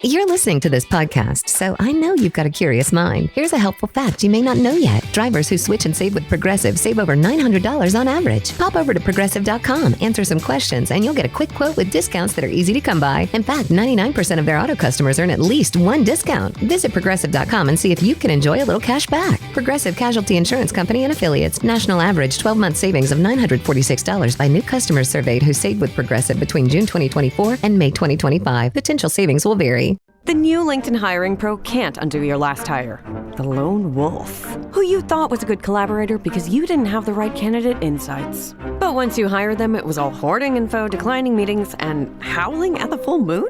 You're listening to this podcast, so I know you've got a curious mind. Here's a helpful fact you may not know yet. Drivers who switch and save with Progressive save over $900 on average. Pop over to Progressive.com, answer some questions, and you'll get a quick quote with discounts that are easy to come by. In fact, 99% of their auto customers earn at least one discount. Visit Progressive.com and see if you can enjoy a little cash back. Progressive Casualty Insurance Company and Affiliates. National average 12-month savings of $946 by new customers surveyed who saved with Progressive between June 2024 and May 2025. Potential savings will vary. The new LinkedIn Hiring Pro can't undo your last hire. The lone wolf, who you thought was a good collaborator because you didn't have the right candidate insights. But once you hired them, it was all hoarding info, declining meetings, and howling at the full moon?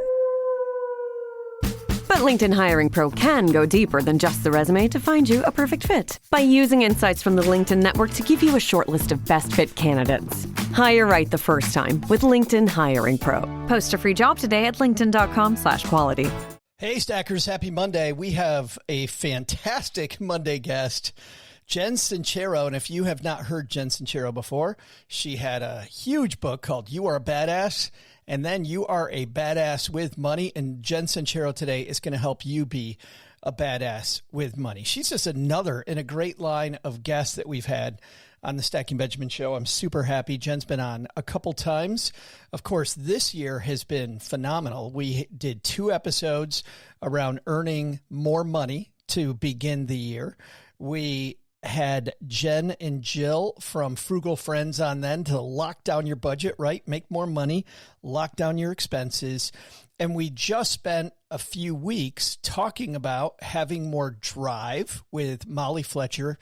But LinkedIn Hiring Pro can go deeper than just the resume to find you a perfect fit. By using insights from the LinkedIn network to give you a short list of best fit candidates. Hire right the first time with LinkedIn Hiring Pro. Post a free job today at linkedin.com/quality. Hey, Stackers, happy Monday. We have a fantastic Monday guest, Jen Sincero. And if you have not heard Jen Sincero before, she had a huge book called You Are a Badass, and then You Are a Badass with Money. And Jen Sincero today is going to help you be a badass with money. She's just another in a great line of guests that we've had on the Stacking Benjamin Show. I'm super happy. Jen's been on a couple times. Of course, this year has been phenomenal. We did 2 episodes around earning more money to begin the year. We had Jen and Jill from Frugal Friends on then to lock down your budget, right? Make more money, lock down your expenses. And we just spent a few weeks talking about having more drive with Molly Fletcher,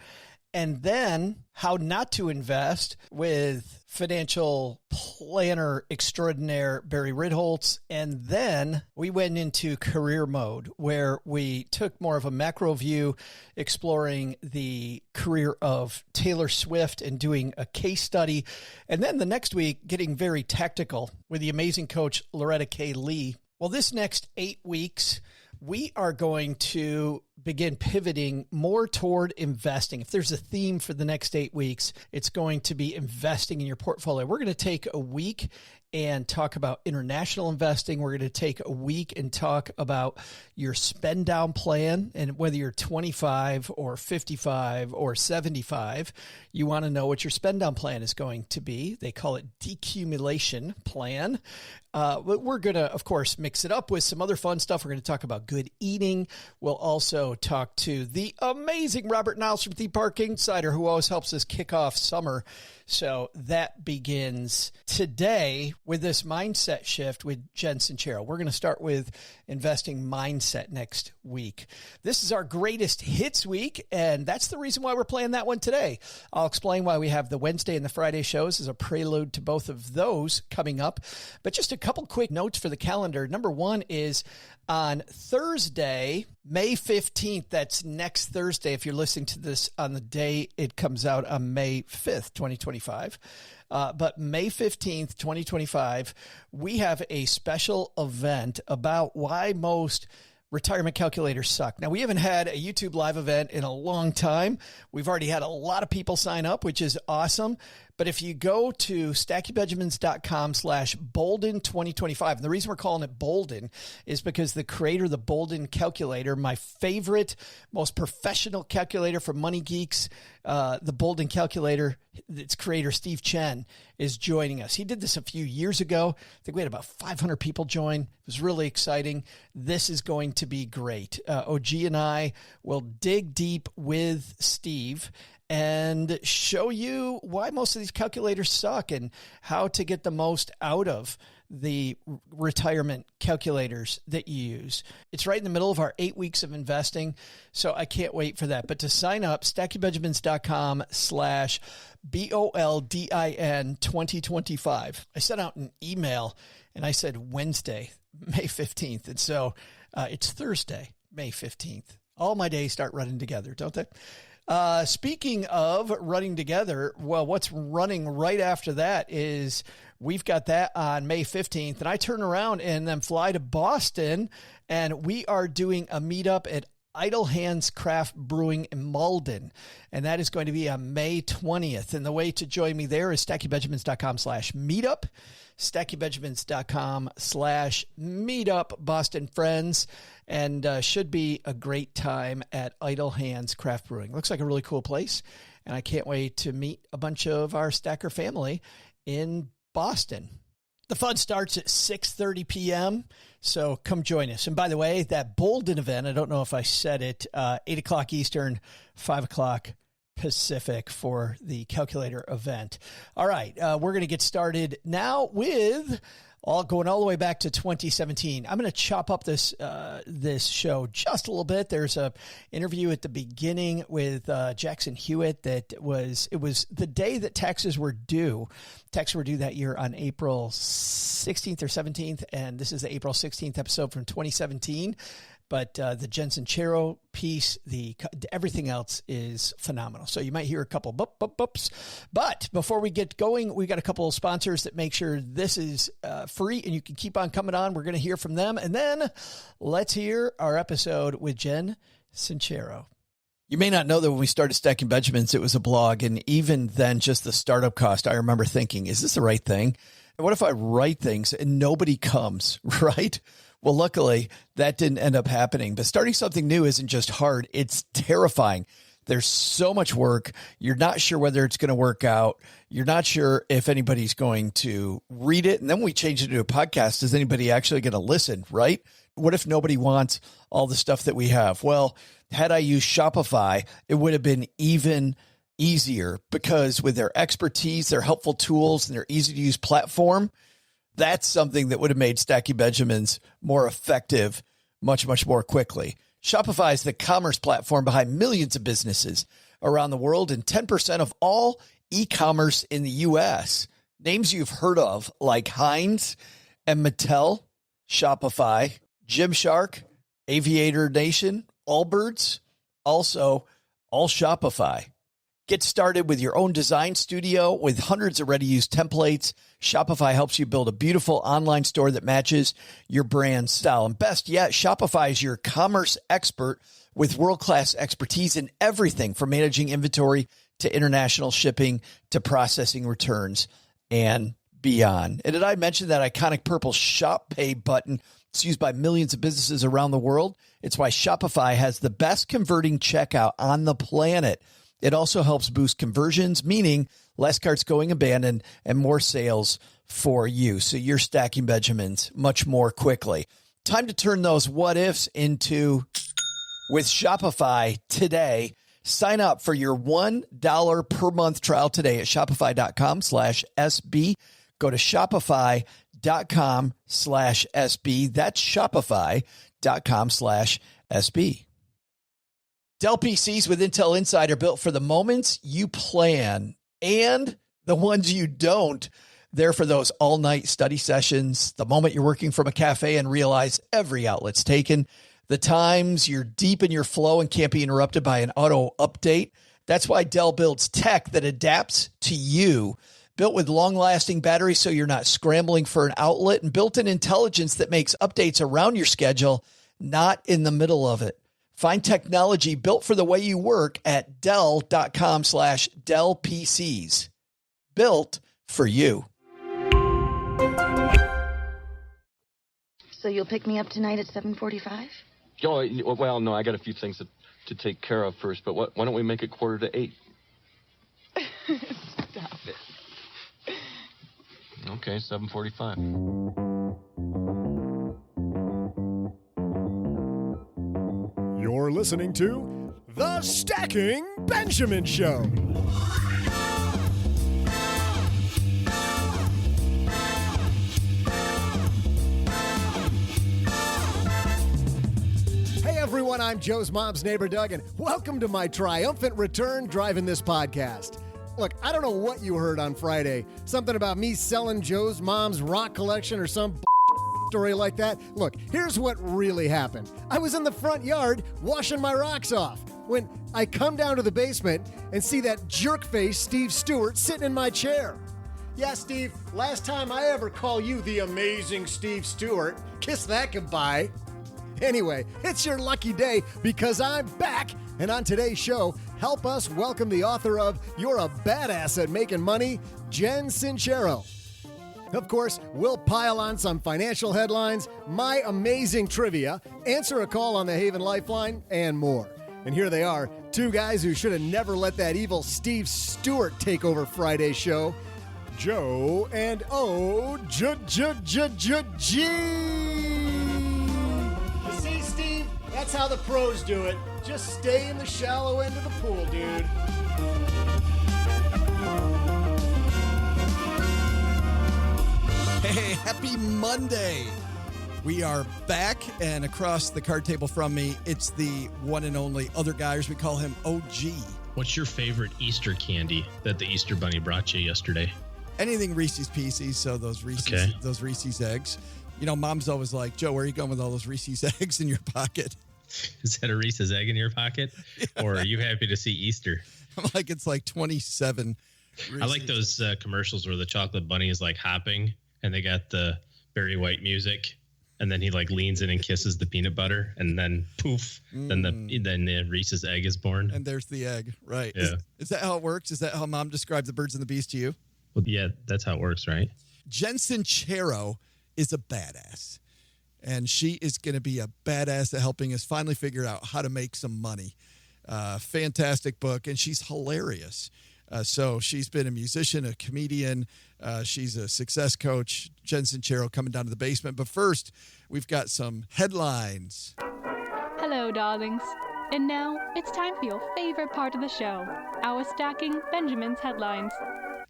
and then how not to invest with financial planner extraordinaire Barry Ritholtz. And then we went into career mode, where we took more of a macro view, exploring the career of Taylor Swift and doing a case study. And then the next week, getting very tactical with the amazing coach Loretta K. Lee. Well, this next 8 weeks, we are going to begin pivoting more toward investing. If there's a theme for the next 8 weeks, it's going to be investing in your portfolio. We're going to take a week and talk about international investing. We're going to take a week and talk about your spend down plan. And whether you're 25 or 55 or 75, you want to know what your spend down plan is going to be. They call it decumulation plan. But we're going to, of course, mix it up with some other fun stuff. We're going to talk about good eating. We'll also talk to the amazing Robert Niles from The Park Insider, who always helps us kick off summer. So that begins today with this mindset shift with Jen Sincero. We're going to start with investing mindset next week. This is our greatest hits week, and that's the reason why we're playing that one today. I'll explain why we have the Wednesday and the Friday shows as a prelude to both of those coming up. But just a couple quick notes for the calendar. Number one is on Thursday, May 15th, that's next Thursday, if you're listening to this on the day it comes out on May 5th, 2025. But May 15th, 2025, we have a special event about why most retirement calculators suck. Now, we haven't had a YouTube live event in a long time. We've already had a lot of people sign up, which is awesome. But if you go to stackingbenjamins.com/Bolden2025, and the reason we're calling it Bolden is because the creator of the Bolden calculator, my favorite, most professional calculator from Money Geeks, the Bolden calculator, its creator, Steve Chen, is joining us. He did this a few years ago. I think we had about 500 people join. It was really exciting. This is going to be great. OG and I will dig deep with Steve and show you why most of these calculators suck and how to get the most out of the retirement calculators that you use. It's right in the middle of our 8 weeks of investing, so I can't wait for that. But to sign up, stackingbenjamins.com/BOLDIN 2025. I sent out an email and I said Wednesday, May 15th. And so it's Thursday, May 15th. All my days start running together, don't they? Speaking of running together, well, what's running right after that is we've got that on May 15th, and I turn around and then fly to Boston, and we are doing a meetup at Idle Hands Craft Brewing in Malden. And that is going to be on May 20th. And the way to join me there is StackyBenjamins.com/meetup. StackyBenjamins.com/meetup, Boston friends. And should be a great time at Idle Hands Craft Brewing. Looks like a really cool place. And I can't wait to meet a bunch of our Stacker family in Boston. The fun starts at 6:30 p.m., so come join us. And by the way, that Bolden event, I don't know if I said it, 8 o'clock Eastern, 5 o'clock Pacific for the calculator event. All right, we're going to get started now with going all the way back to 2017. I'm going to chop up this show just a little bit. There's a interview at the beginning with Jackson Hewitt it was the day that taxes were due. Taxes were due that year on April 16th or 17th, and this is the April 16th episode from 2017. But the Jen Sincero piece, everything else is phenomenal. So you might hear a couple boops. But before we get going, we got a couple of sponsors that make sure this is free and you can keep on coming on. We're going to hear from them. And then let's hear our episode with Jen Sincero. You may not know that when we started Stacking Benjamins, it was a blog. And even then, just the startup cost, I remember thinking, is this the right thing? And what if I write things and nobody comes, right? Well, luckily, that didn't end up happening. But starting something new isn't just hard. It's terrifying. There's so much work. You're not sure whether it's going to work out. You're not sure if anybody's going to read it. And then we change it to a podcast. Is anybody actually going to listen, right? What if nobody wants all the stuff that we have? Well, had I used Shopify, it would have been even easier because with their expertise, their helpful tools, and their easy-to-use platform, that's something that would have made Stacking Benjamins more effective much, much more quickly. Shopify is the commerce platform behind millions of businesses around the world and 10% of all e-commerce in the U.S. Names you've heard of like Heinz and Mattel, Shopify, Gymshark, Aviator Nation, Allbirds, also all Shopify. Get started with your own design studio with hundreds of ready-to-use templates. Shopify helps you build a beautiful online store that matches your brand style. And best yet, Shopify is your commerce expert with world-class expertise in everything from managing inventory to international shipping to processing returns and beyond. And did I mention that iconic purple Shop Pay button? It's used by millions of businesses around the world. It's why Shopify has the best converting checkout on the planet. It also helps boost conversions, meaning less carts going abandoned and more sales for you. So you're stacking Benjamins much more quickly. Time to turn those what ifs into with Shopify today. Sign up for your $1 per month trial today at shopify.com/SB. Go to shopify.com/SB. That's shopify.com/SB. Dell PCs with Intel Inside are built for the moments you plan and the ones you don't. They're for those all-night study sessions, the moment you're working from a cafe and realize every outlet's taken, the times you're deep in your flow and can't be interrupted by an auto update. That's why Dell builds tech that adapts to you. Built with long-lasting batteries so you're not scrambling for an outlet, and built-in intelligence that makes updates around your schedule, not in the middle of it. Find technology built for the way you work at Dell.com/Dell PCs. Built for you. So you'll pick me up tonight at 7:45? Oh, well, no, I got a few things to take care of first, but why don't we make it 7:45? Stop it. Okay, 7:45. You're listening to The Stacking Benjamin Show. Hey everyone, I'm Joe's mom's neighbor Doug, and welcome to my triumphant return driving this podcast. Look, I don't know what you heard on Friday. Something about me selling Joe's mom's rock collection or some story like that. Look, here's what really happened. I was in the front yard washing my rocks off when I come down to the basement and see that jerk-face Steve Stewart sitting in my chair. Yeah, Steve, last time I ever call you the amazing Steve Stewart. Kiss that goodbye. Anyway, it's your lucky day because I'm back. And on today's show, help us welcome the author of You're a Badass at Making Money, Jen Sincero. Of course, we'll pile on some financial headlines, my amazing trivia, answer a call on the Haven Lifeline, and more. And here they are, two guys who should have never let that evil Steve Stewart take over Friday's show, Joe and G. You see, Steve, that's how the pros do it. Just stay in the shallow end of the pool, dude. Hey, happy Monday. We are back, and across the card table from me, it's the one and only other guy, as we call him, OG. What's your favorite Easter candy that the Easter Bunny brought you yesterday? Anything Reese's Pieces, so those Reese's eggs. You know, Mom's always like, Joe, where are you going with all those Reese's eggs in your pocket? Is that a Reese's egg in your pocket? Yeah. Or are you happy to see Easter? I'm like, it's like 27 Reese's. I like those commercials where the chocolate bunny is like hopping and they got the Barry White music, and then he like leans in and kisses the peanut butter, and then poof, then the Reese's egg is born. And there's the egg, right? Yeah. Is that how it works? Is that how Mom described the Birds and the Bees to you? Well, yeah, that's how it works, right? Jen Sincero is a badass, and she is going to be a badass at helping us finally figure out how to make some money. Fantastic book, and she's hilarious. So she's been a musician, a comedian. She's a success coach. Jen Sincero coming down to the basement. But first, we've got some headlines. Hello, darlings. And now it's time for your favorite part of the show, our Stacking Benjamin's headlines.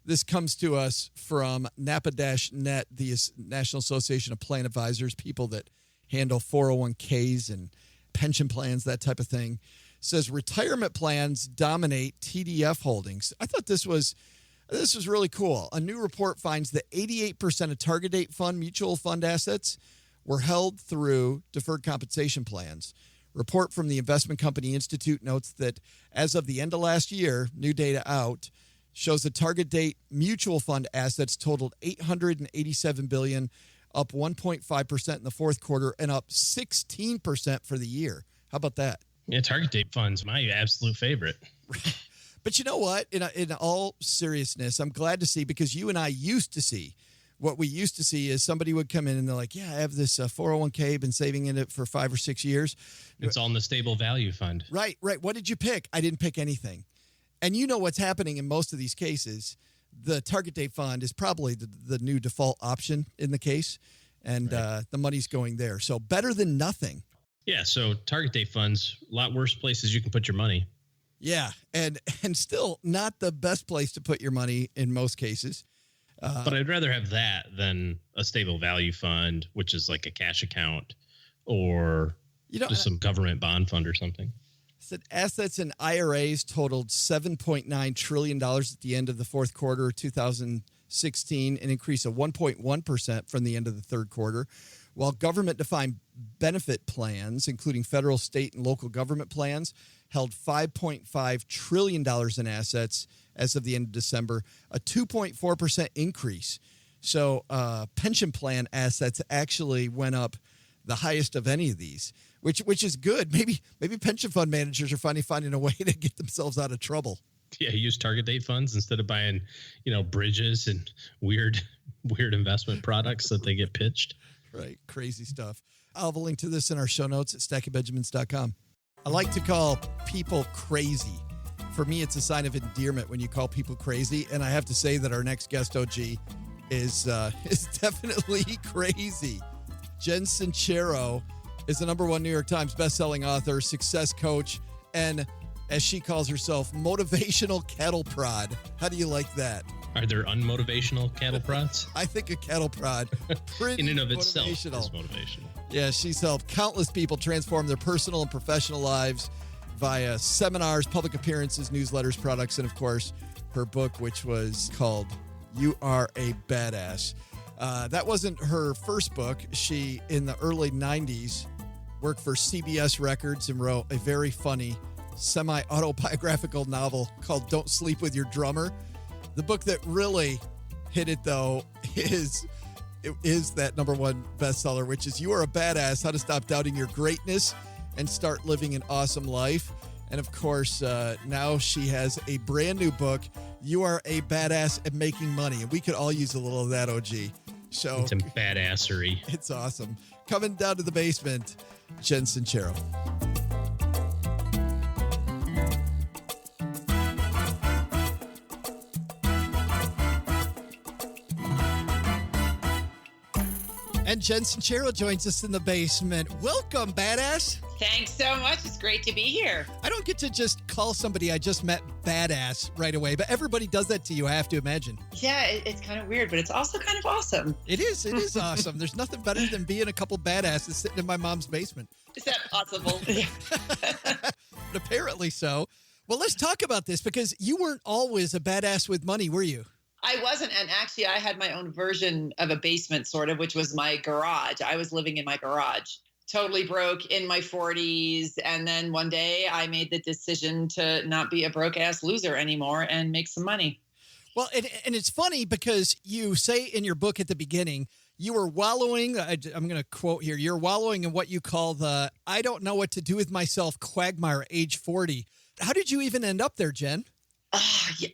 This comes to us from NAPA-Net, the National Association of Plan Advisors, people that handle 401ks and pension plans, that type of thing. Says retirement plans dominate TDF holdings. I thought this was really cool. A new report finds that 88% of target date fund mutual fund assets were held through deferred compensation plans. Report from the Investment Company Institute notes that as of the end of last year, new data out, shows the target date mutual fund assets totaled $887 billion, up 1.5% in the fourth quarter and up 16% for the year. How about that? Yeah, target date funds, my absolute favorite. But you know what? In all seriousness, I'm glad to see, because you and I used to see, what we used to see is somebody would come in and they're like, yeah, I have this 401k, been saving in it for 5 or 6 years. It's all in the stable value fund. Right. What did you pick? I didn't pick anything. And you know what's happening in most of these cases. The target date fund is probably the new default option in the case, and right. The money's going there. So better than nothing. Yeah, so target date funds, a lot worse places you can put your money. Yeah, and still not the best place to put your money in most cases. But I'd rather have that than a stable value fund, which is like a cash account or just some government bond fund or something. Said assets in IRAs totaled $7.9 trillion at the end of the fourth quarter of 2016, an increase of 1.1% from the end of the third quarter, while government-defined benefit plans, including federal, state, and local government plans, held $5.5 trillion in assets as of the end of December, a 2.4% increase. So pension plan assets actually went up the highest of any of these, which is good. Maybe pension fund managers are finally finding a way to get themselves out of trouble. Yeah, use target date funds instead of buying, bridges and weird investment products that they get pitched. Right, crazy stuff. I'll have a link to this in our show notes at stackingbenjamins.com. I like to call people crazy. For me, it's a sign of endearment when you call people crazy, and I have to say that our next guest, OG, is definitely crazy. Jen Sincero is the #1 New York Times bestselling author, success coach, and, as she calls herself, motivational cattle prod. How do you like that? Are there unmotivational cattle prods? I think a cattle prod pretty in and of motivational. itself is motivational. Yeah, she's helped countless people transform their personal and professional lives via seminars, public appearances, newsletters, products, and, of course, her book, which was called You Are a Badass. That wasn't her first book. She, in the early 90s, worked for CBS Records and wrote a very funny semi-autobiographical novel called Don't Sleep With Your Drummer. The book that really hit it, though, is it is that #1 bestseller, which is You Are a Badass, How to Stop Doubting Your Greatness and Start Living an Awesome Life. And of course, now she has a brand new book, You Are a Badass at Making Money. And we could all use a little of that, OG. So it's some badassery. It's awesome. Coming down to the basement, Jen Sincero. And Jen Sincero joins us in the basement. Welcome, badass. Thanks so much. It's great to be here. I don't get to just call somebody I just met badass right away, but everybody does that to you, I have to imagine. Yeah, it's kind of weird, but it's also kind of awesome. It is awesome. There's nothing better than being a couple badasses sitting in my mom's basement. Is that possible? Apparently so. Well, let's talk about this because you weren't always a badass with money, were you? I wasn't. And actually, I had my own version of a basement, sort of, which was my garage. I was living in my garage, totally broke in my 40s. And then one day I made the decision to not be a broke ass loser anymore and make some money. Well, and it's funny because you say in your book at the beginning, you were wallowing, I'm going to quote here, you're wallowing in what you call the I don't know what to do with myself quagmire at age 40. How did you even end up there, Jen? Yeah,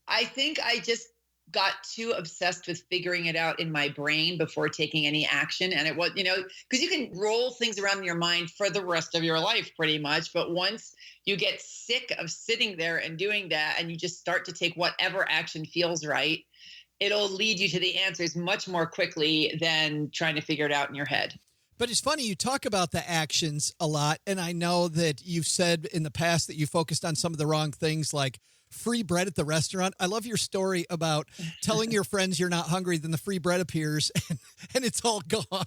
I think I just got too obsessed with figuring it out in my brain before taking any action. And it was, because you can roll things around in your mind for the rest of your life pretty much. But once you get sick of sitting there and doing that, and you just start to take whatever action feels right, it'll lead you to the answers much more quickly than trying to figure it out in your head. But it's funny, you talk about the actions a lot. And I know that you've said in the past that you focused on some of the wrong things like free bread at the restaurant. I love your story about telling your friends you're not hungry, then the free bread appears and it's all gone.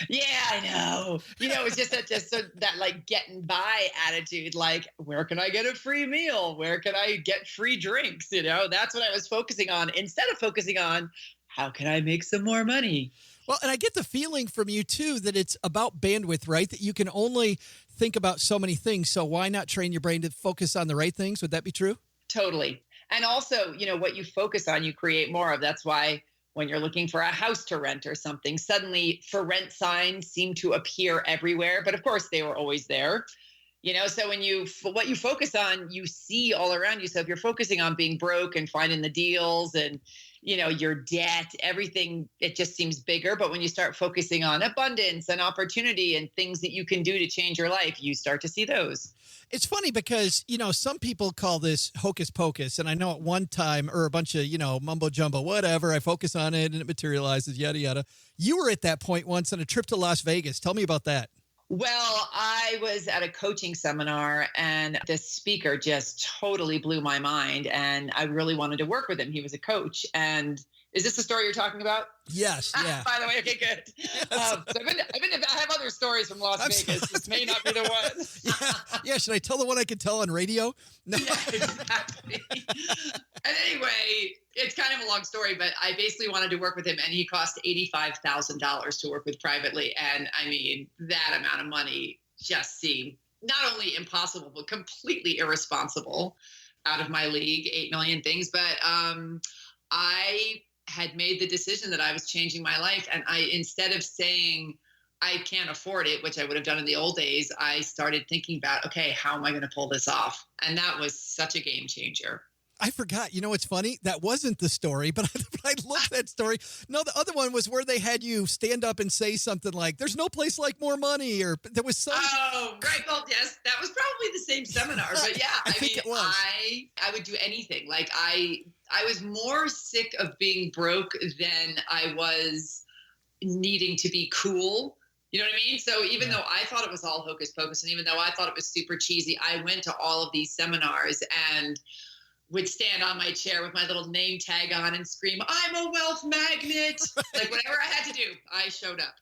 Yeah, I know. It's just that like getting by attitude, like, where can I get a free meal? Where can I get free drinks? That's what I was focusing on instead of focusing on how can I make some more money? Well, and I get the feeling from you, too, that it's about bandwidth, right? That you can only think about so many things. So why not train your brain to focus on the right things? Would that be true? Totally. And also, what you focus on, you create more of. That's why when you're looking for a house to rent or something, suddenly for rent signs seem to appear everywhere. But of course, they were always there. So what you focus on, you see all around you. So if you're focusing on being broke and finding the deals and your debt, everything, it just seems bigger. But when you start focusing on abundance and opportunity and things that you can do to change your life, you start to see those. It's funny because, some people call this hocus pocus. And I know at one time or a bunch of, mumbo jumbo, whatever, I focus on it and it materializes, yada, yada. You were at that point once on a trip to Las Vegas. Tell me about that. Well, I was at a coaching seminar and the speaker just totally blew my mind. And I really wanted to work with him. He was a coach. And is this the story you're talking about? Yes. Yeah. By the way, okay, good. Yes. I have other stories from Las Vegas. This may not be the one. Yeah. Should I tell the one I could tell on radio? No. Yeah, exactly. And anyway, it's kind of a long story, but I basically wanted to work with him, and he cost $85,000 to work with privately. And I mean, that amount of money just seemed not only impossible, but completely irresponsible, out of my league, 8 million things. But I had made the decision that I was changing my life. And instead of saying, I can't afford it, which I would have done in the old days, I started thinking about, okay, how am I going to pull this off? And that was such a game changer. I forgot. You know what's funny? That wasn't the story, but I looked that story. No, the other one was where they had you stand up and say something like, there's no place like more money, or there was some. Oh, right. Well, yes, that was probably the same seminar. But yeah, I think it was. I would do anything. Like I was more sick of being broke than I was needing to be cool. You know what I mean? So even though I thought it was all hocus pocus, and even though I thought it was super cheesy, I went to all of these seminars and would stand on my chair with my little name tag on and scream, I'm a wealth magnet. Like whatever I had to do, I showed up.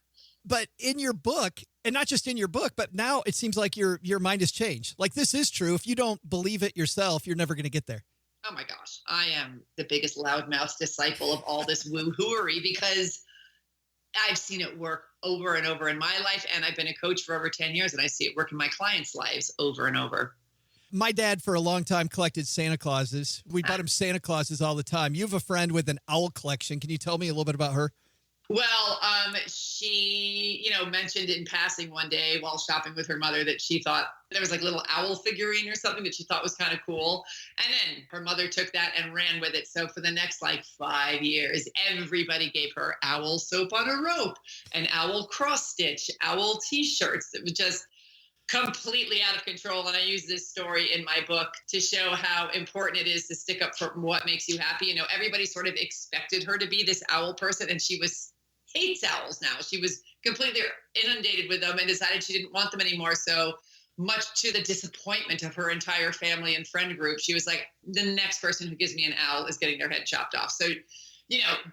But in your book, and not just in your book, but now it seems like your mind has changed. Like this is true. If you don't believe it yourself, you're never going to get there. Oh my gosh. I am the biggest loudmouth disciple of all this woo-hooery because I've seen it work over and over in my life. And I've been a coach for over 10 years and I see it work in my clients' lives over and over. My dad, for a long time, collected Santa Clauses. We bought him Santa Clauses all the time. You have a friend with an owl collection. Can you tell me a little bit about her? Well, she, mentioned in passing one day while shopping with her mother that she thought there was like a little owl figurine or something that she thought was kind of cool. And then her mother took that and ran with it. So for the next 5 years, everybody gave her owl soap on a rope, an owl cross stitch, owl t-shirts. It was just completely out of control. And I use this story in my book to show how important it is to stick up for what makes you happy. Everybody sort of expected her to be this owl person, and she hates owls now. She was completely inundated with them and decided she didn't want them anymore. So much to the disappointment of her entire family and friend group, she was like, the next person who gives me an owl is getting their head chopped off. So,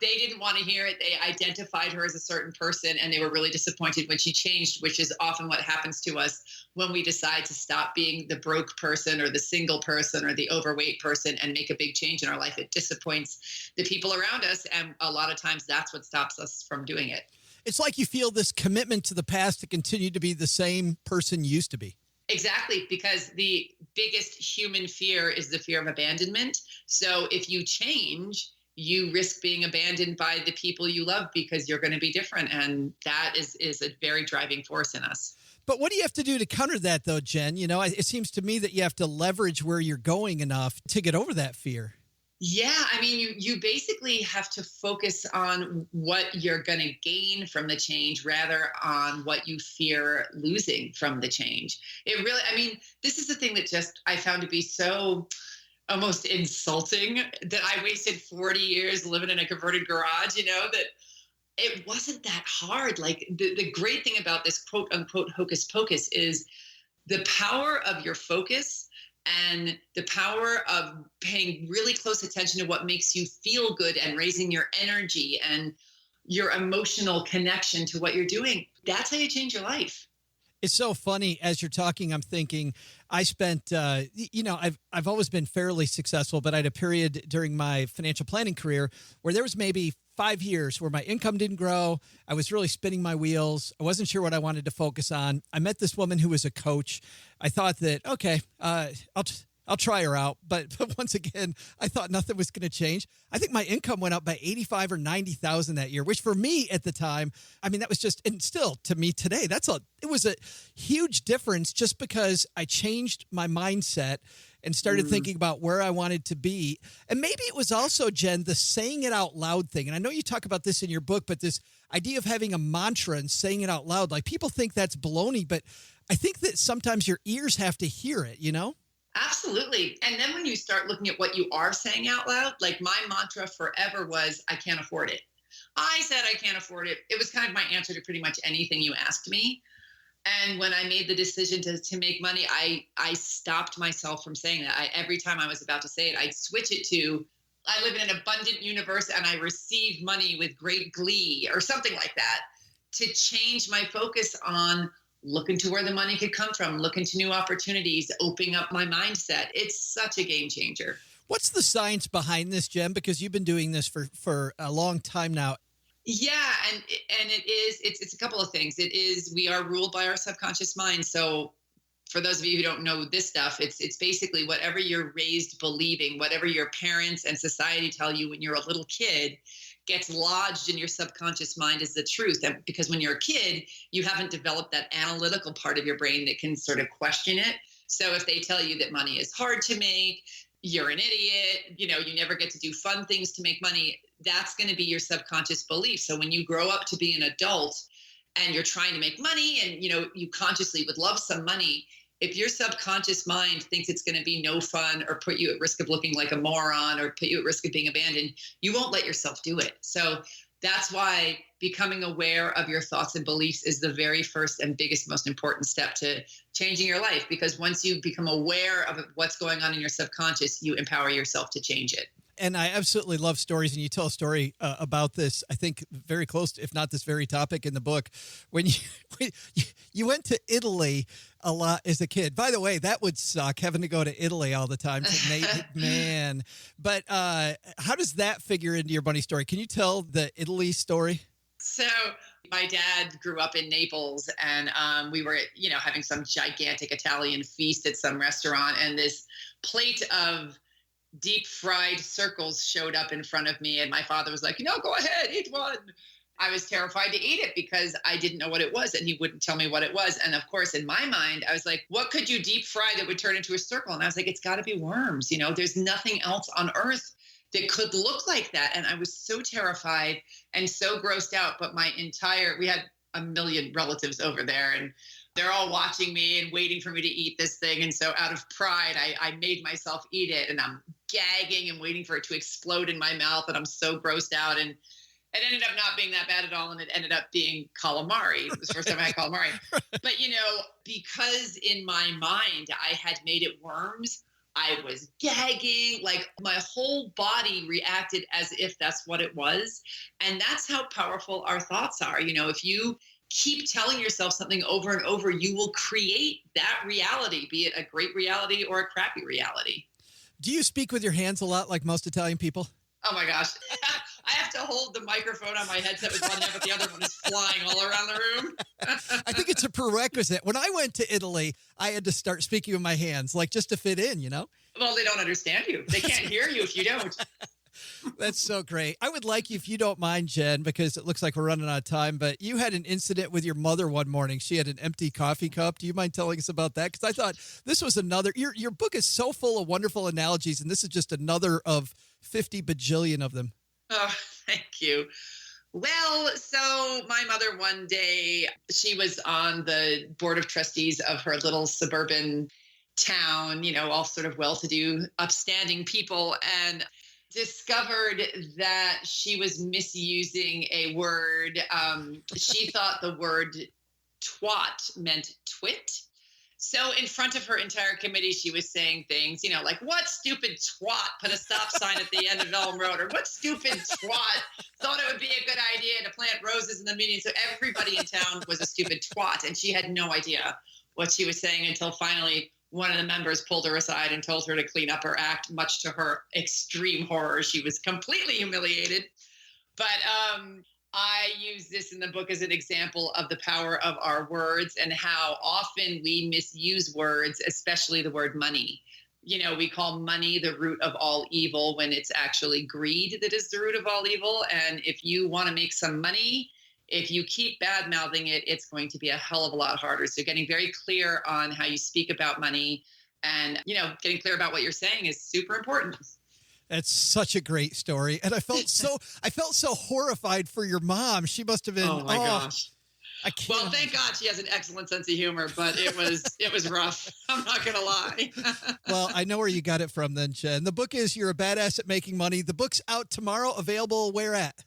they didn't want to hear it. They identified her as a certain person, and they were really disappointed when she changed, which is often what happens to us when we decide to stop being the broke person or the single person or the overweight person and make a big change in our life. It disappoints the people around us, and a lot of times that's what stops us from doing it. It's like you feel this commitment to the past to continue to be the same person you used to be. Exactly, because the biggest human fear is the fear of abandonment. So if you change, you risk being abandoned by the people you love because you're going to be different. And that is a very driving force in us. But what do you have to do to counter that, though, Jen? It seems to me that you have to leverage where you're going enough to get over that fear. Yeah, you basically have to focus on what you're going to gain from the change rather on what you fear losing from the change. It really, this is the thing that just I found to be so almost insulting, that I wasted 40 years living in a converted garage, that it wasn't that hard. Like the great thing about this quote unquote hocus pocus is the power of your focus and the power of paying really close attention to what makes you feel good and raising your energy and your emotional connection to what you're doing. That's how you change your life. It's so funny as you're talking, I'm thinking I spent, I've always been fairly successful, but I had a period during my financial planning career where there was maybe 5 years where my income didn't grow. I was really spinning my wheels. I wasn't sure what I wanted to focus on. I met this woman who was a coach. I thought that, okay, I'll try her out. But once again, I thought nothing was going to change. I think my income went up by 85 or 90,000 that year, which for me at the time, that was just, and still to me today, it was a huge difference just because I changed my mindset and started thinking about where I wanted to be. And maybe it was also, Jen, the saying it out loud thing. And I know you talk about this in your book, but this idea of having a mantra and saying it out loud, like people think that's baloney, but I think that sometimes your ears have to hear it, Absolutely. And then when you start looking at what you are saying out loud, like my mantra forever was, I can't afford it. I said I can't afford it. It was kind of my answer to pretty much anything you asked me. And when I made the decision to make money, I stopped myself from saying that. Every time I was about to say it, I'd switch it to, I live in an abundant universe and I receive money with great glee or something like that, to change my focus on looking to where the money could come from, looking to new opportunities, opening up my mindset. It's such a game changer. What's the science behind this, Jen? Because you've been doing this for a long time now. Yeah, and it's a couple of things. It is, we are ruled by our subconscious mind. So for those of you who don't know this stuff, it's basically whatever you're raised believing, whatever your parents and society tell you when you're a little kid gets lodged in your subconscious mind as the truth. And because when you're a kid, you haven't developed that analytical part of your brain that can sort of question it. So if they tell you that money is hard to make, you're an idiot, you never get to do fun things to make money, that's going to be your subconscious belief. So when you grow up to be an adult and you're trying to make money and, you consciously would love some money, if your subconscious mind thinks it's going to be no fun or put you at risk of looking like a moron or put you at risk of being abandoned, you won't let yourself do it. So that's why becoming aware of your thoughts and beliefs is the very first and biggest, most important step to changing your life. Because once you become aware of what's going on in your subconscious, you empower yourself to change it. And I absolutely love stories. And you tell a story about this, I think very close to, if not this very topic in the book, when you went to Italy a lot as a kid. By the way, that would suck, having to go to Italy all the time. Man. But how does that figure into your bunny story? Can you tell the Italy story? So My dad grew up in Naples, and we were, having some gigantic Italian feast at some restaurant, and this plate of deep fried circles showed up in front of me, and my father was like, go ahead, eat one. I was terrified to eat it because I didn't know what it was, and he wouldn't tell me what it was. And of course, in my mind, I was like, what could you deep fry that would turn into a circle? And I was like, it's got to be worms. There's nothing else on earth that could look like that. And I was so terrified and so grossed out. But we had a million relatives over there, and they're all watching me and waiting for me to eat this thing. And so out of pride, I made myself eat it, and I'm gagging and waiting for it to explode in my mouth. And I'm so grossed out. And it ended up not being that bad at all, and it ended up being calamari. It was the first time I had calamari. But, because in my mind I had made it worms, I was gagging, like my whole body reacted as if that's what it was. And that's how powerful our thoughts are. If you keep telling yourself something over and over, you will create that reality, be it a great reality or a crappy reality. Do you speak with your hands a lot like most Italian people? Oh my gosh. I have to hold the microphone on my headset with one hand, but the other one is flying all around the room. I think it's a prerequisite. When I went to Italy, I had to start speaking with my hands, like just to fit in, Well, they don't understand you. They can't hear you if you don't. That's so great. I would like you, if you don't mind, Jen, because it looks like we're running out of time, but you had an incident with your mother one morning. She had an empty coffee cup. Do you mind telling us about that? Because I thought this was another, your book is so full of wonderful analogies, and this is just another of 50 bajillion of them. Oh, thank you. Well, so my mother one day, she was on the board of trustees of her little suburban town, all sort of well-to-do, upstanding people, and discovered that she was misusing a word. She thought the word twat meant twit. So in front of her entire committee, she was saying things, like, what stupid twat put a stop sign at the end of Elm Road? Or what stupid twat thought it would be a good idea to plant roses in the meeting? So everybody in town was a stupid twat. And she had no idea what she was saying until finally one of the members pulled her aside and told her to clean up her act, much to her extreme horror. She was completely humiliated. But I use this in the book as an example of the power of our words and how often we misuse words, especially the word money. We call money the root of all evil when it's actually greed that is the root of all evil. And if you want to make some money, if you keep bad-mouthing it, it's going to be a hell of a lot harder. So getting very clear on how you speak about money and, getting clear about what you're saying is super important. That's such a great story. And I felt so horrified for your mom. She must have been, oh my gosh. Well, thank God she has an excellent sense of humor, but it was rough. I'm not going to lie. Well, I know where you got it from then, Jen. The book is You're a Badass at Making Money. The book's out tomorrow, available where at?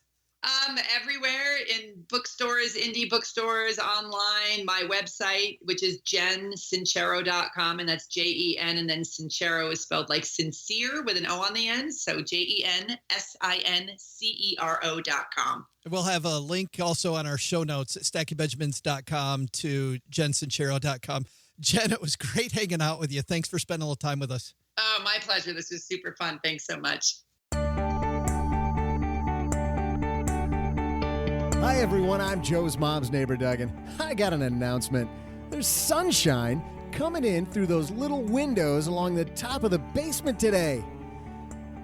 Everywhere, in bookstores, indie bookstores, online, my website, which is jensincero.com, and that's Jen, and then Sincero is spelled like sincere with an O on the end, so jensincero.com. We'll have a link also on our show notes at stackybenjamins.com to jensincero.com. Jen, it was great hanging out with you. Thanks for spending a little time with us. Oh, my pleasure. This was super fun. Thanks so much. Hi, everyone. I'm Joe's mom's neighbor, Doug, and I got an announcement. There's sunshine coming in through those little windows along the top of the basement today.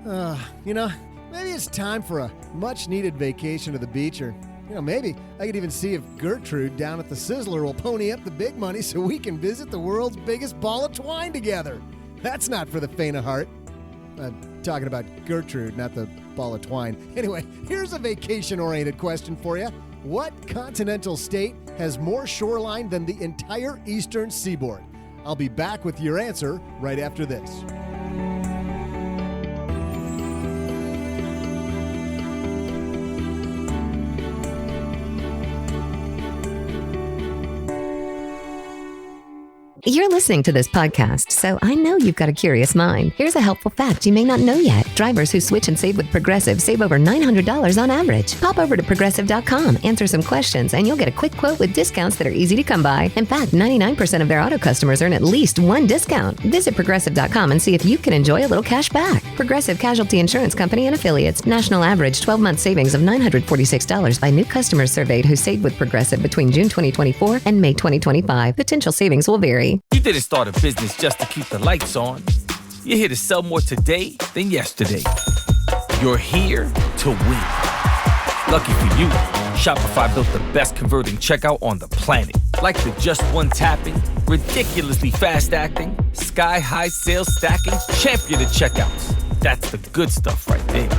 Maybe it's time for a much-needed vacation to the beach, or, maybe I could even see if Gertrude down at the Sizzler will pony up the big money so we can visit the world's biggest ball of twine together. That's not for the faint of heart. I'm talking about Gertrude, not the ball of twine. Anyway, here's a vacation-oriented question for you. What continental state has more shoreline than the entire eastern seaboard? I'll be back with your answer right after this. You're listening to this podcast, so I know you've got a curious mind. Here's a helpful fact you may not know yet. Drivers who switch and save with Progressive save over $900 on average. Pop over to progressive.com, answer some questions, and you'll get a quick quote with discounts that are easy to come by. In fact, 99% of their auto customers earn at least one discount. Visit progressive.com and see if you can enjoy a little cash back. Progressive Casualty Insurance Company and Affiliates. National average 12-month savings of $946 by new customers surveyed who saved with Progressive between June 2024 and May 2025. Potential savings will vary. You didn't start a business just to keep the lights on. You're here to sell more today than yesterday. You're here to win. Lucky for you, Shopify built the best converting checkout on the planet. Like the just one tapping, ridiculously fast acting, sky-high sales stacking, champion of checkouts. That's the good stuff right there.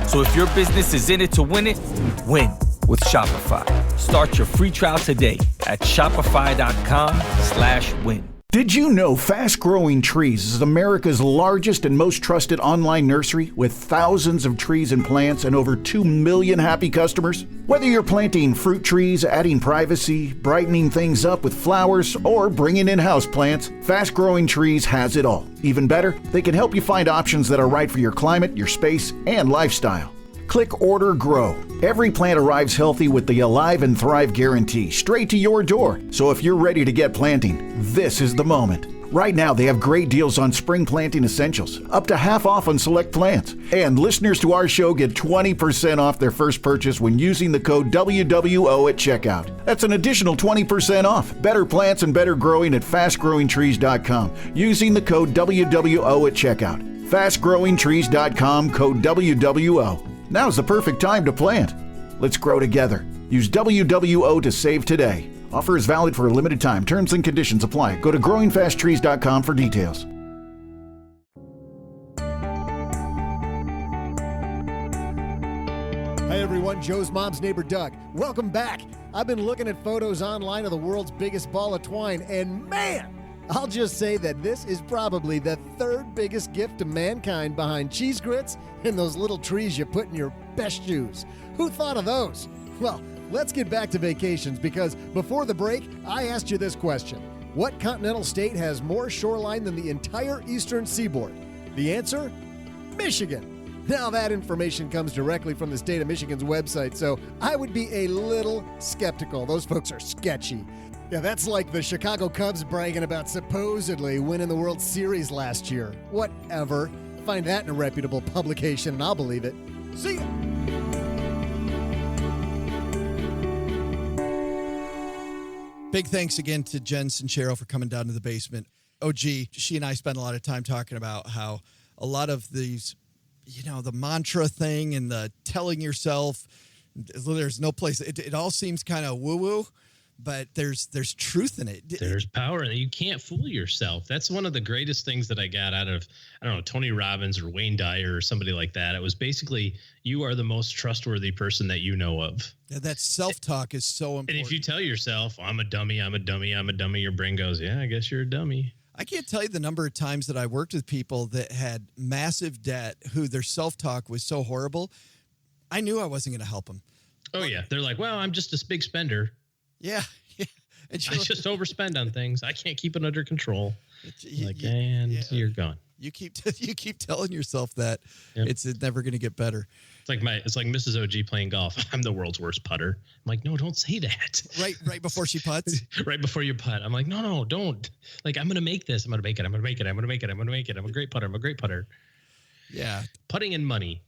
So if your business is in it to win it, win with Shopify. Start your free trial today at shopify.com/win. Did you know Fast Growing Trees is America's largest and most trusted online nursery with thousands of trees and plants and over 2 million happy customers? Whether you're planting fruit trees, adding privacy, brightening things up with flowers, or bringing in houseplants, Fast Growing Trees has it all. Even better, they can help you find options that are right for your climate, your space, and lifestyle. Click Order Grow. Every plant arrives healthy with the Alive and Thrive guarantee straight to your door. So if you're ready to get planting, this is the moment. Right now, they have great deals on spring planting essentials, up to half off on select plants. And listeners to our show get 20% off their first purchase when using the code WWO at checkout. That's an additional 20% off. Better plants and better growing at fastgrowingtrees.com using the code WWO at checkout. Fastgrowingtrees.com, code WWO. Now's the perfect time to plant. Let's grow together. Use WWO to save today. Offer is valid for a limited time. Terms and conditions apply. Go to growingfasttrees.com for details. Hey everyone, Joe's mom's neighbor Doug. Welcome back. I've been looking at photos online of the world's biggest ball of twine, and man, I'll just say that this is probably the third biggest gift to mankind behind cheese grits and those little trees you put in your best shoes. Who thought of those? Well, let's get back to vacations because before the break, I asked you this question. What continental state has more shoreline than the entire eastern seaboard? The answer? Michigan. Now that information comes directly from the state of Michigan's website, so I would be a little skeptical. Those folks are sketchy. Yeah, that's like the Chicago Cubs bragging about supposedly winning the World Series last year. Whatever. Find that in a reputable publication and I'll believe it. See ya! Big thanks again to Jen Sincero for coming down to the basement. OG, she and I spent a lot of time talking about how a lot of these, the mantra thing and the telling yourself there's no place. It all seems kind of woo-woo. But there's truth in it. There's power. You can't fool yourself. That's one of the greatest things that I got out of, Tony Robbins or Wayne Dyer or somebody like that. It was basically, you are the most trustworthy person that you know of. Yeah, that self-talk is so important. And if you tell yourself, I'm a dummy, your brain goes, yeah, I guess you're a dummy. I can't tell you the number of times that I worked with people that had massive debt who their self-talk was so horrible. I knew I wasn't going to help them. Oh, yeah. They're like, well, I'm just this big spender. Yeah. I just overspend on things. I can't keep it under control. You're gone. You keep telling yourself that. Yep. It's never going to get better. It's like Mrs. OG playing golf. I'm the world's worst putter. I'm like, no, don't say that. Right before she putts. Right before you putt. I'm like, no, don't. Like, I'm going to make this. I'm going to make it. I'm going to make it. I'm going to make it. I'm going to make it. I'm a great putter. Yeah. Putting and money.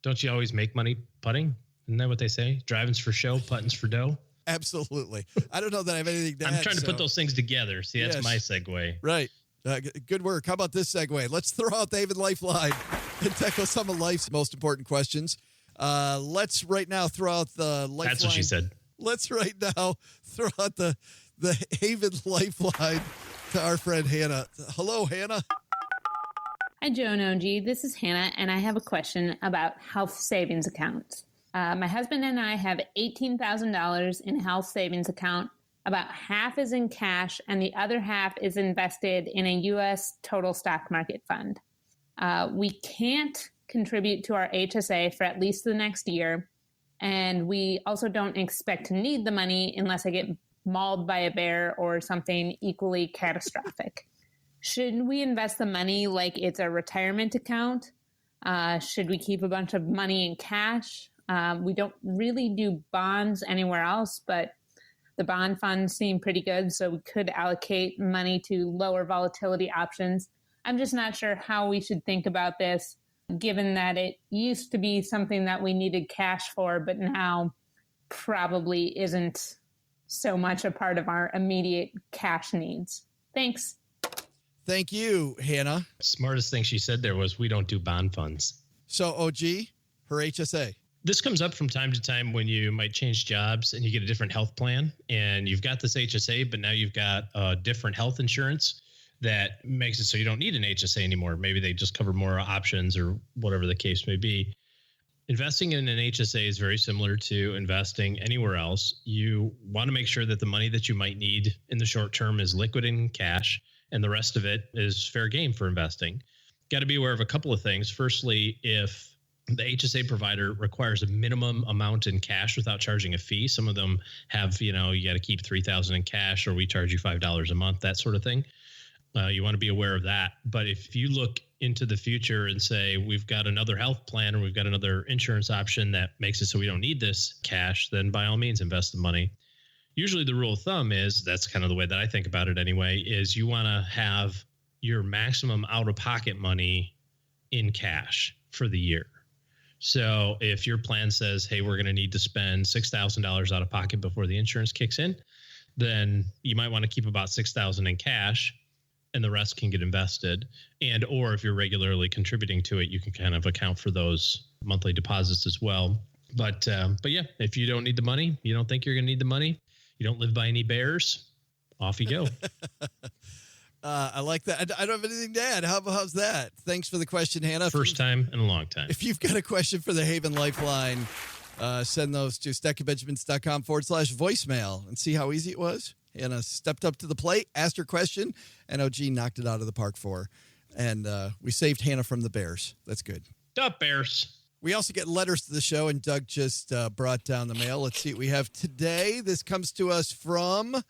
Don't you always make money putting? Isn't that what they say? Driving's for show, putting's for dough. Absolutely. I don't know that I have anything to add. I'm trying to put those things together. See, that's my segue. Right. Good work. How about this segue? Let's throw out David Lifeline and tackle some of life's most important questions. Let's right now throw out the Lifeline. That's what she said. Let's right now throw out the Haven Lifeline to our friend Hannah. Hello, Hannah. Hi, Joe and OG. This is Hannah, and I have a question about health savings accounts. My husband and I have $18,000 in health savings account. About half is in cash, and the other half is invested in a U.S. total stock market fund. We can't contribute to our HSA for at least the next year, and we also don't expect to need the money unless I get mauled by a bear or something equally catastrophic. Should we invest the money like it's a retirement account? Should we keep a bunch of money in cash? We don't really do bonds anywhere else, but the bond funds seem pretty good, so we could allocate money to lower volatility options. I'm just not sure how we should think about this, given that it used to be something that we needed cash for, but now probably isn't so much a part of our immediate cash needs. Thanks. Thank you, Hannah. Smartest thing she said there was, we don't do bond funds. So OG, her HSA. This comes up from time to time when you might change jobs and you get a different health plan and you've got this HSA, but now you've got a different health insurance that makes it so you don't need an HSA anymore. Maybe they just cover more options or whatever the case may be. Investing in an HSA is very similar to investing anywhere else. You want to make sure that the money that you might need in the short term is liquid in cash, and the rest of it is fair game for investing. Got to be aware of a couple of things. Firstly, if the HSA provider requires a minimum amount in cash without charging a fee. Some of them have, you got to keep $3,000 in cash, or we charge you $5 a month, that sort of thing. You want to be aware of that. But if you look into the future and say, we've got another health plan or we've got another insurance option that makes it so we don't need this cash, then by all means, invest the money. Usually the rule of thumb is, that's kind of the way that I think about it anyway, is you want to have your maximum out-of-pocket money in cash for the year. So if your plan says, hey, we're going to need to spend $6,000 out of pocket before the insurance kicks in, then you might want to keep about $6,000 in cash and the rest can get invested. And, or if you're regularly contributing to it, you can kind of account for those monthly deposits as well. But yeah, if you don't need the money, you don't think you're going to need the money, you don't live by any bears, off you go. I like that. I don't have anything to add. How's that? Thanks for the question, Hannah. First time in a long time. If you've got a question for the Haven Lifeline, send those to stackingbenjamins.com/voicemail and see how easy it was. Hannah stepped up to the plate, asked her question, and OG knocked it out of the park for her. And we saved Hannah from the Bears. That's good. The Bears. We also get letters to the show, and Doug just brought down the mail. Let's see what we have today. This comes to us from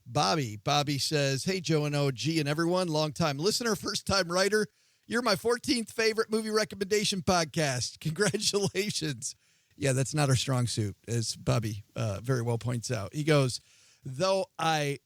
Bobby. Bobby says, hey, Joe and OG and everyone, long-time listener, first-time writer. You're my 14th favorite movie recommendation podcast. Congratulations. Yeah, that's not our strong suit, as Bobby very well points out. He goes, though I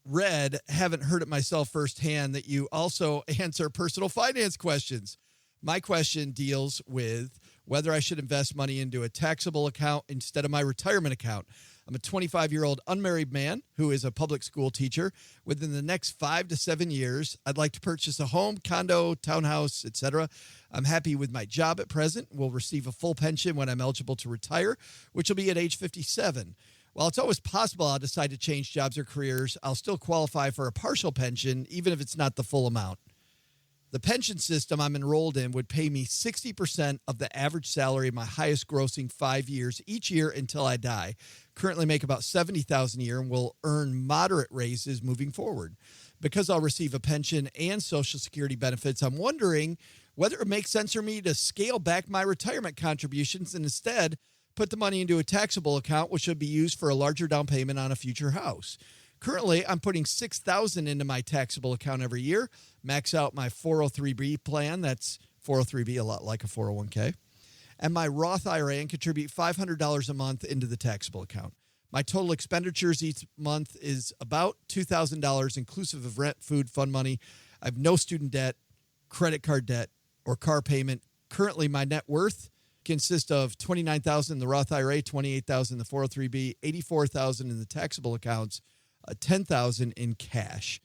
haven't heard it myself firsthand, that you also answer personal finance questions. My question deals with whether I should invest money into a taxable account instead of my retirement account. I'm a 25-year-old unmarried man who is a public school teacher. Within the next 5 to 7 years, I'd like to purchase a home, condo, townhouse, etc. I'm happy with my job at present. Will receive a full pension when I'm eligible to retire, which will be at age 57. While it's always possible I'll decide to change jobs or careers, I'll still qualify for a partial pension, even if it's not the full amount. The pension system I'm enrolled in would pay me 60% of the average salary of my highest grossing 5 years each year until I die. Currently make about $70,000 a year and will earn moderate raises moving forward. Because I'll receive a pension and Social Security benefits, I'm wondering whether it makes sense for me to scale back my retirement contributions and instead put the money into a taxable account, which should be used for a larger down payment on a future house. Currently, I'm putting $6,000 into my taxable account every year, max out my 403B plan. That's 403B, a lot like a 401k. And my Roth IRA, and contribute $500 a month into the taxable account. My total expenditures each month is about $2,000, inclusive of rent, food, fund money. I have no student debt, credit card debt, or car payment. Currently, my net worth consists of $29,000 in the Roth IRA, $28,000 in the 403B, $84,000 in the taxable accounts, $10,000 in cash.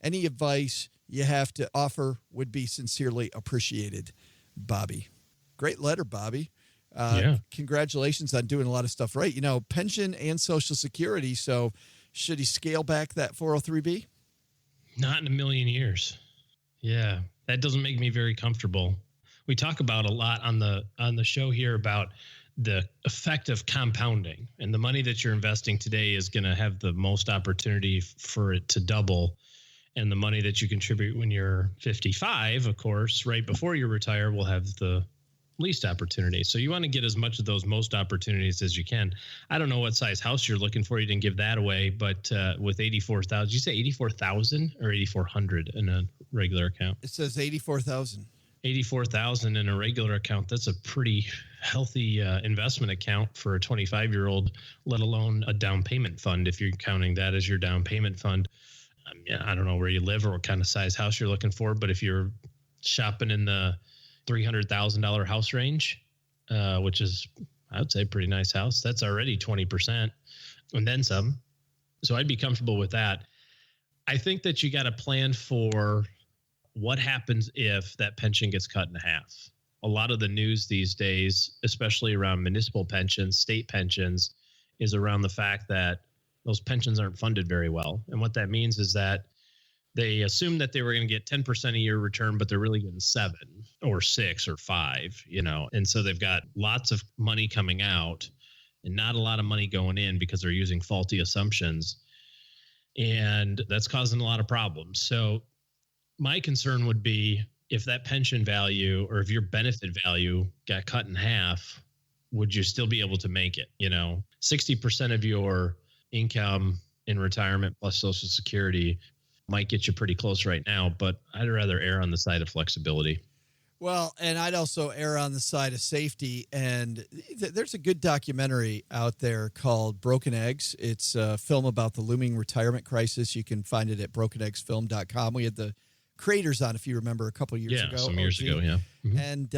Any advice you have to offer would be sincerely appreciated, Bobby. Great letter, Bobby. Yeah. Congratulations on doing a lot of stuff right. Pension and Social Security. So should he scale back that 403B? Not in a million years. Yeah, that doesn't make me very comfortable. We talk about a lot on the show here about the effect of compounding, and the money that you're investing today is going to have the most opportunity for it to double. And the money that you contribute when you're 55, of course, right before you retire, will have the least opportunity. So you want to get as much of those most opportunities as you can. I don't know what size house you're looking for. You didn't give that away, but with 84,000, did you say 84,000 or 8,400 in a regular account? It says 84,000. 84,000 in a regular account. That's a pretty healthy investment account for a 25-year-old, let alone a down payment fund. If you're counting that as your down payment fund, I don't know where you live or what kind of size house you're looking for, but if you're shopping in the $300,000 house range, which is, I would say, a pretty nice house. That's already 20% and then some. So I'd be comfortable with that. I think that you got to plan for what happens if that pension gets cut in half. A lot of the news these days, especially around municipal pensions, state pensions, is around the fact that those pensions aren't funded very well. And what that means is that they assume that they were going to get 10% a year return, but they're really getting 7 or 6 or 5, you know. And so they've got lots of money coming out and not a lot of money going in because they're using faulty assumptions. And that's causing a lot of problems. So my concern would be if that pension value or if your benefit value got cut in half, would you still be able to make it? You know, 60% of your income in retirement plus Social Security might get you pretty close right now, but I'd rather err on the side of flexibility. Well, and I'd also err on the side of safety. And there's a good documentary out there called Broken Eggs. It's a film about the looming retirement crisis. You can find it at brokeneggsfilm.com. We had the creators on, if you remember, a couple of years ago. Some years ago, yeah. And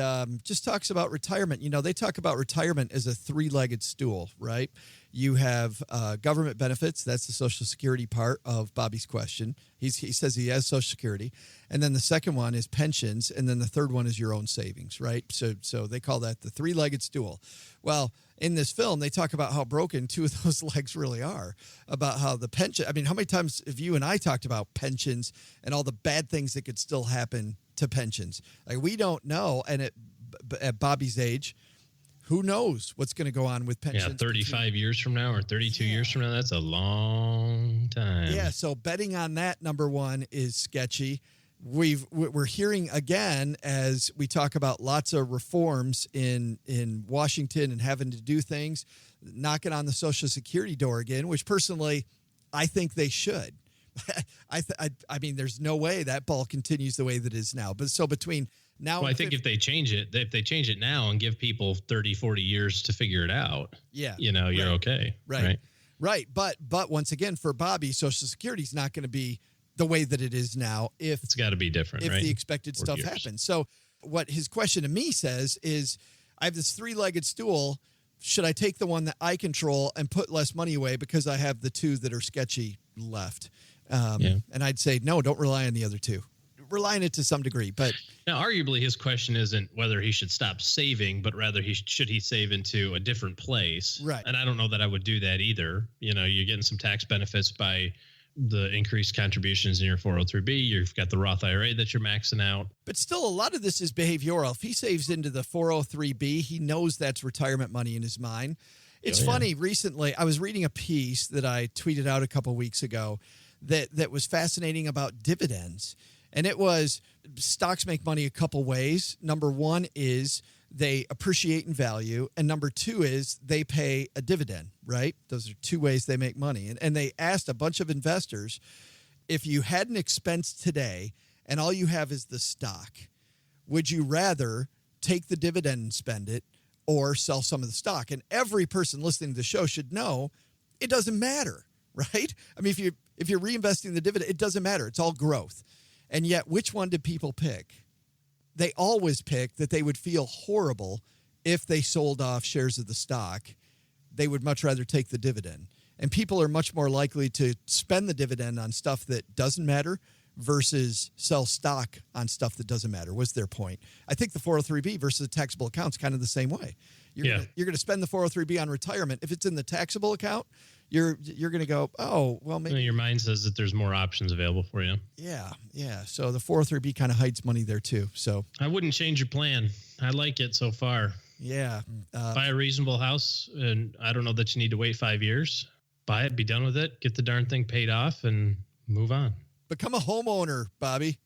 just talks about retirement. You know, they talk about retirement as a three-legged stool, right? You have government benefits. That's the Social Security part of Bobby's question. He says he has Social Security. And then the second one is pensions. And then the third one is your own savings, right? So they call that the three-legged stool. Well, in this film, they talk about how broken two of those legs really are, about how the pension. I mean, how many times have you and I talked about pensions and all the bad things that could still happen to pensions? Like, we don't know. And at Bobby's age, who knows what's going to go on with pensions? Yeah, 35 years from now or 32 years from now, that's a long time. Yeah, so betting on that, number one, is sketchy. We're hearing again, as we talk about lots of reforms in Washington and having to do things, knocking on the Social Security door again, which personally, I think they should. I mean, there's no way that ball continues the way that it is now. But so between now, well, I think if they change it now and give people 30, 40 years to figure it out, you know, you're okay. Right. But once again, for Bobby, Social Security is not going to be the way that it is now. If it's got to be different, if the expected stuff happens. So what his question to me says is, I have this three-legged stool. Should I take the one that I control and put less money away because I have the two that are sketchy left? And I'd say, no, don't rely on the other two. Rely on it to some degree. But now, arguably, his question isn't whether he should stop saving, but rather should he save into a different place? Right. And I don't know that I would do that either. You know, you're getting some tax benefits by the increased contributions in your 403B. You've got the Roth IRA that you're maxing out. But still, a lot of this is behavioral. If he saves into the 403B, he knows that's retirement money in his mind. It's funny. Recently, I was reading a piece that I tweeted out a couple of weeks ago that was fascinating about dividends. And it was, stocks make money a couple ways. Number one is they appreciate in value. And number two is they pay a dividend, right? Those are two ways they make money. And they asked a bunch of investors, if you had an expense today and all you have is the stock, would you rather take the dividend and spend it or sell some of the stock? And every person listening to the show should know it doesn't matter, right? I mean, if you're reinvesting the dividend, it doesn't matter. It's all growth. And yet, which one did people pick? They always pick that they would feel horrible if they sold off shares of the stock. They would much rather take the dividend. And people are much more likely to spend the dividend on stuff that doesn't matter versus sell stock on stuff that doesn't matter, was their point. I think the 403B versus the taxable account is kind of the same way. You're going to spend the 403B on retirement. If it's in the taxable account, you're going to go, oh, well, maybe. Your mind says that there's more options available for you. Yeah. So the 403B kind of hides money there too. So I wouldn't change your plan. I like it so far. Yeah. Buy a reasonable house, and I don't know that you need to wait 5 years. Buy it, be done with it, get the darn thing paid off, and move on. Become a homeowner, Bobby.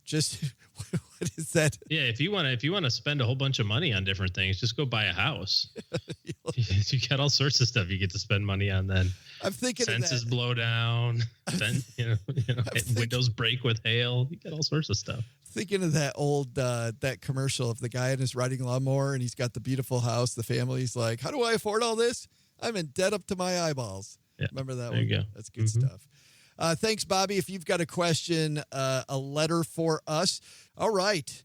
Just what is that? Yeah, if you want to spend a whole bunch of money on different things, just go buy a house. You got all sorts of stuff you get to spend money on. Then I'm thinking fences blow down, windows break with hail. You got all sorts of stuff. Thinking of that old that commercial of the guy in his riding lawnmower, and he's got the beautiful house. The family's like, "How do I afford all this? I'm in debt up to my eyeballs." Yeah, remember that one? There you go. That's good stuff. Thanks, Bobby. If you've got a question, a letter for us. All right.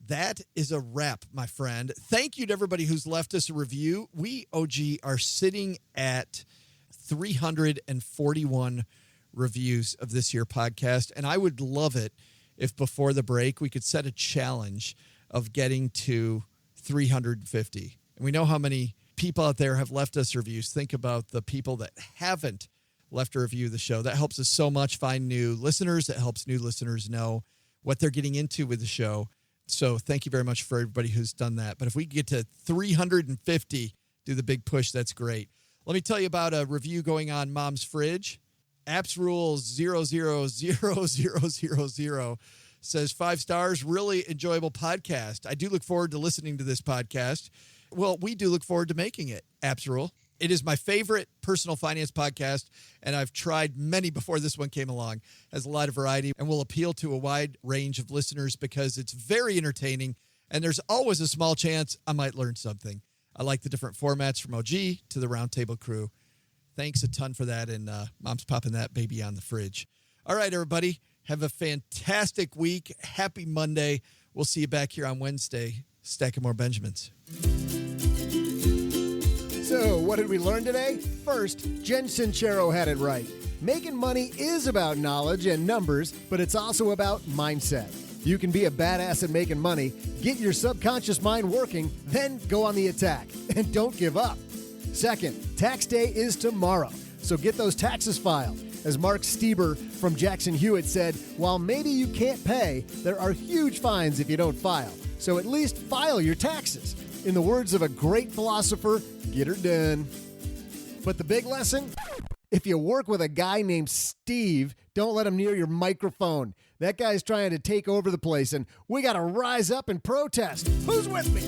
that is a wrap, my friend. Thank you to everybody who's left us a review. We, OG, are sitting at 341 reviews of this year podcast, and I would love it if before the break we could set a challenge of getting to 350. And we know how many people out there have left us reviews. Think about the people that haven't left a review of the show. That helps us so much find new listeners. It helps new listeners know what they're getting into with the show. So thank you very much for everybody who's done that. But if we get to 350, do the big push, that's great. Let me tell you about a review going on Mom's Fridge. Apps Rule 000000 says 5 stars, really enjoyable podcast. I do look forward to listening to this podcast. Well, we do look forward to making it, Apps Rule. It is my favorite personal finance podcast, and I've tried many before this one came along. It has a lot of variety and will appeal to a wide range of listeners because it's very entertaining, and there's always a small chance I might learn something. I like the different formats from OG to the Roundtable crew. Thanks a ton for that, and Mom's popping that baby on the fridge. All right, everybody, have a fantastic week. Happy Monday. We'll see you back here on Wednesday. Stacking more Benjamins. So, what did we learn today? First, Jen Sincero had it right. Making money is about knowledge and numbers, but it's also about mindset. You can be a badass at making money, get your subconscious mind working, then go on the attack. And don't give up. Second, tax day is tomorrow, so get those taxes filed. As Mark Stieber from Jackson Hewitt said, while maybe you can't pay, there are huge fines if you don't file. So at least file your taxes. In the words of a great philosopher, get her done. But the big lesson? If you work with a guy named Steve, don't let him near your microphone. That guy's trying to take over the place, and we got to rise up and protest. Who's with me?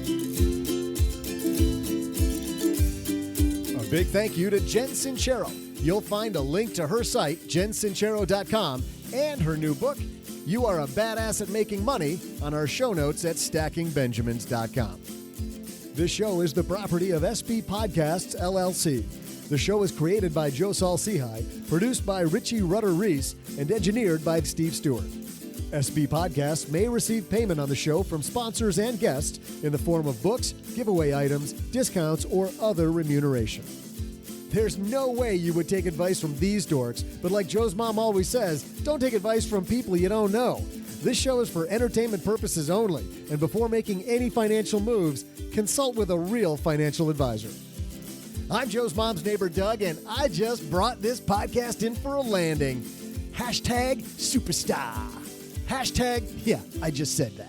A big thank you to Jen Sincero. You'll find a link to her site, jensincero.com, and her new book, You Are a Badass at Making Money, on our show notes at stackingbenjamins.com. This show is the property of SB Podcasts, LLC. The show is created by Joe Saul-Sehy, produced by Richie Rutter-Reese, and engineered by Steve Stewart. SB Podcasts may receive payment on the show from sponsors and guests in the form of books, giveaway items, discounts, or other remuneration. There's no way you would take advice from these dorks, but like Joe's mom always says, don't take advice from people you don't know. This show is for entertainment purposes only, and before making any financial moves, consult with a real financial advisor. I'm Joe's mom's neighbor, Doug, and I just brought this podcast in for a landing. Hashtag superstar. Hashtag, yeah, I just said that.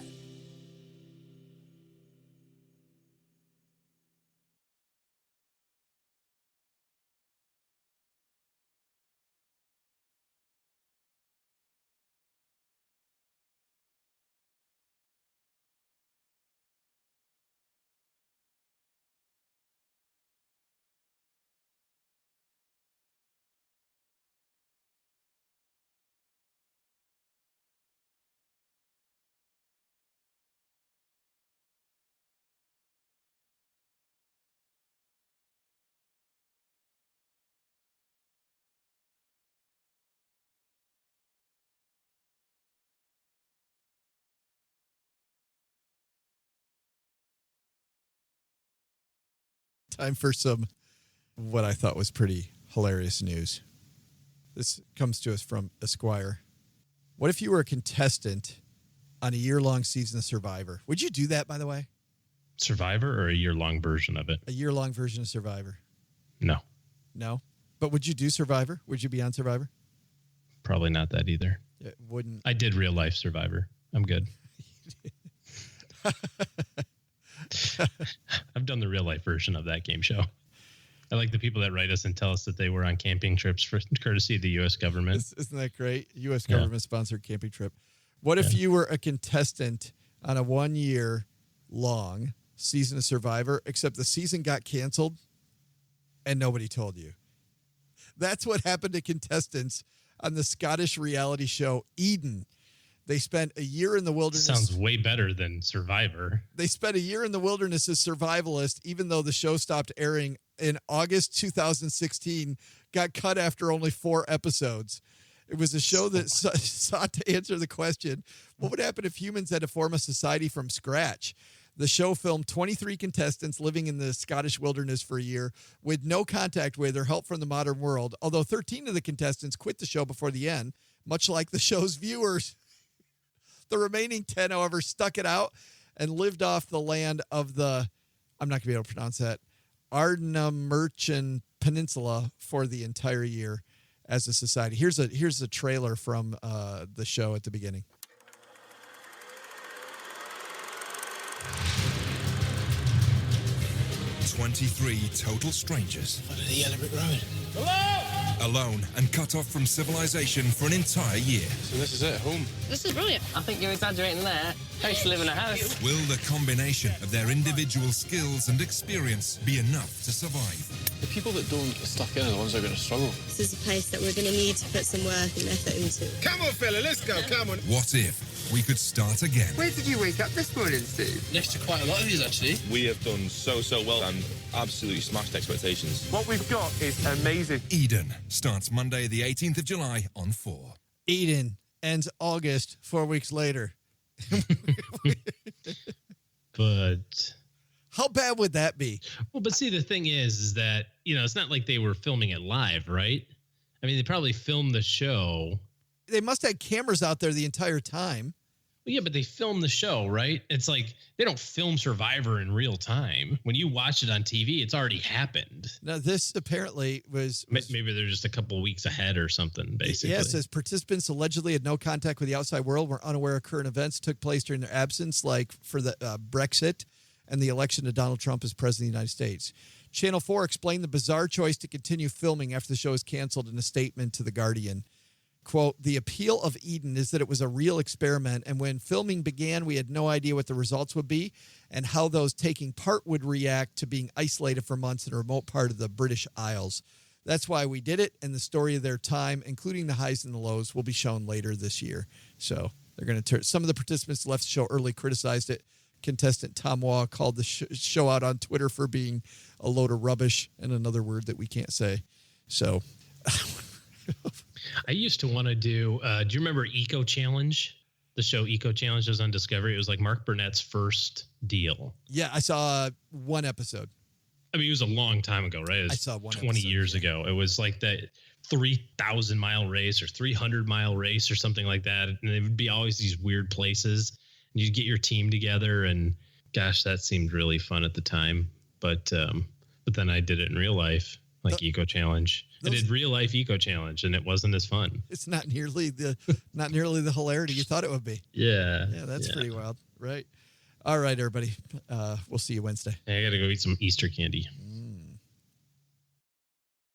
Time for some what I thought was pretty hilarious news. This comes to us from Esquire. What if you were a contestant on a year-long season of Survivor? Would you do that, by the way? Survivor or a year-long version of it? A year-long version of Survivor. No. No? But would you do Survivor? Would you be on Survivor? Probably not that either. It wouldn't. I did real-life Survivor. I'm good. I've done the real-life version of that game show. I like the people that write us and tell us that they were on camping trips for courtesy of the U.S. government. Isn't that great? U.S. government-sponsored camping trip. What if you were a contestant on a 1-year-long season of Survivor, except the season got canceled and nobody told you? That's what happened to contestants on the Scottish reality show Eden. They spent a year in the wilderness. Sounds way better than Survivor. They spent a year in the wilderness as survivalists, even though the show stopped airing in August 2016, got cut after only 4 episodes. It was a show that sought to answer the question, what would happen if humans had to form a society from scratch? The show filmed 23 contestants living in the Scottish wilderness for a year with no contact with or help from the modern world, although 13 of the contestants quit the show before the end, much like the show's viewers. The remaining 10, however, stuck it out and lived off the land of the, I'm not going to be able to pronounce that, Ardnamurchan Peninsula for the entire year as a society. Here's a trailer from the show at the beginning. 23 total strangers. What are the yellow brick road? Hello! Alone and cut off from civilization for an entire year. So this is it, home. This is brilliant. I think you're exaggerating there. I used to live in a house. Will the combination of their individual skills and experience be enough to survive? The people that don't get stuck in are the ones that are going to struggle. This is a place that we're going to need to put some work and effort into. Come on, fella, let's go, come on. What if we could start again? Where did you wake up this morning, Steve? Next to quite a lot of these, actually. We have done so well and absolutely smashed expectations. What we've got is amazing. Eden starts Monday, the 18th of July on 4. Eden ends August, 4 weeks later. But how bad would that be? Well, but see, the thing is that, it's not like they were filming it live, right? I mean, they probably filmed the show. They must have cameras out there the entire time. Well, yeah, but they filmed the show, right? It's like they don't film Survivor in real time. When you watch it on TV, it's already happened. Now, this apparently was maybe they're just a couple of weeks ahead or something, basically. Yeah, it says participants allegedly had no contact with the outside world, were unaware of current events took place during their absence, like for the Brexit and the election of Donald Trump as president of the United States. Channel 4 explained the bizarre choice to continue filming after the show was canceled in a statement to The Guardian. Quote, the appeal of Eden is that it was a real experiment, and when filming began, we had no idea what the results would be and how those taking part would react to being isolated for months in a remote part of the British Isles. That's why we did it, and the story of their time, including the highs and the lows, will be shown later this year. So they're going to some of the participants left the show early, criticized it. Contestant Tom Waugh called the show out on Twitter for being a load of rubbish, and another word that we can't say. So... I used to want to do you remember Eco Challenge? The show Eco Challenge was on Discovery. It was like Mark Burnett's first deal. Yeah, I saw one episode. I mean, it was a long time ago, right? It was I saw one 20 episode, years ago. It was like that 3,000-mile race or 300-mile race or something like that. And it would be always these weird places. And you'd get your team together. And gosh, that seemed really fun at the time. But then I did it in real life. Like Eco Challenge. I did real life Eco Challenge, and it wasn't as fun. It's not nearly the hilarity you thought it would be. Yeah. Yeah, that's pretty wild, right? All right, everybody. We'll see you Wednesday. I got to go eat some Easter candy.